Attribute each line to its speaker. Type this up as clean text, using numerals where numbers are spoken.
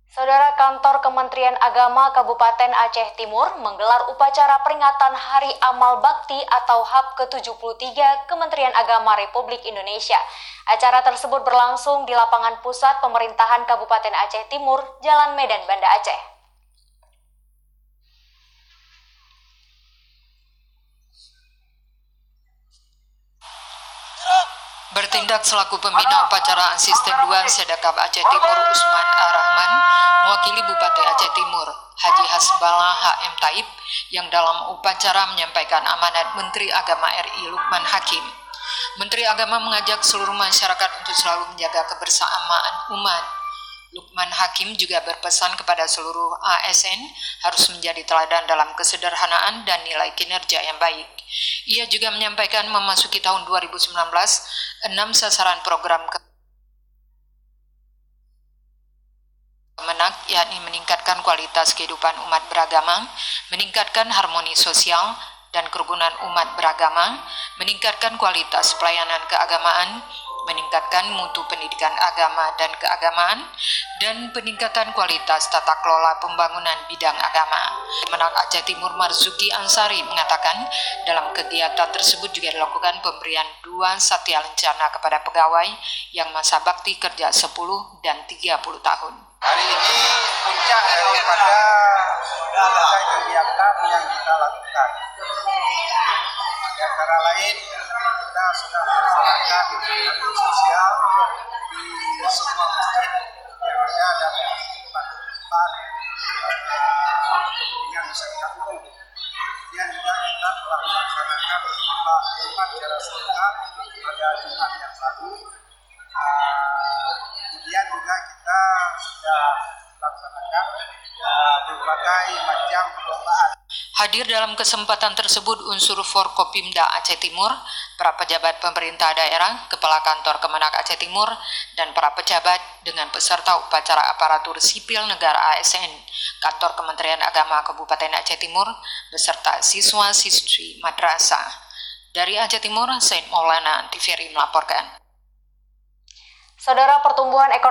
Speaker 1: Saudara, Kantor Kementerian Agama Kabupaten Aceh Timur menggelar upacara peringatan Hari Amal Bakti atau HAB ke-73 Kementerian Agama Republik Indonesia. Acara tersebut berlangsung di lapangan pusat pemerintahan Kabupaten Aceh Timur, Jalan Medan, Banda Aceh.
Speaker 2: Bertindak selaku pembina upacara asisten 2 Sedekap Aceh Timur Usman Ar-Rahman, mewakili Bupati Aceh Timur Haji Hasbala HM Taib, yang dalam upacara menyampaikan amanat Menteri Agama RI Lukman Hakim. Menteri Agama mengajak seluruh masyarakat untuk selalu menjaga kebersamaan umat. Lukman Hakim juga berpesan kepada seluruh ASN harus menjadi teladan dalam kesederhanaan dan nilai kinerja yang baik. Ia juga menyampaikan memasuki tahun 2019, 6 sasaran program Kemenak, yakni meningkatkan kualitas kehidupan umat beragama, meningkatkan harmoni sosial dan kerukunan umat beragama, meningkatkan kualitas pelayanan keagamaan, meningkatkan mutu pendidikan agama dan keagamaan, dan peningkatan kualitas tata kelola pembangunan bidang agama. Kemenak Aceh Timur Marzuki Ansari mengatakan dalam kegiatan tersebut juga dilakukan pemberian 2 satya lencana kepada pegawai yang masa bakti kerja 10 dan 30 tahun.
Speaker 3: Hari ini puncak daripada berbagai kegiatan yang kita lakukan. Di antara lain, kita sudah melaksanakan bakti sosial di semua masjid yang ada dan tempat kepentingan masyarakat umum. Kemudian juga kita telah melaksanakan Jumat jalan sedekah pada Jumat yang lalu. Kemudian juga kita sudah melaksanakan berbagai macam perlombaan.
Speaker 2: Hadir dalam kesempatan tersebut unsur Forkopimda Aceh Timur, para pejabat pemerintah daerah, Kepala Kantor Kemenak Aceh Timur, dan para pejabat dengan peserta upacara aparatur sipil negara ASN, Kantor Kementerian Agama Kabupaten Aceh Timur, beserta siswa-siswi madrasah. Dari Aceh Timur, Said Maulana, TVRI melaporkan.
Speaker 1: Saudara, pertumbuhan ekonomi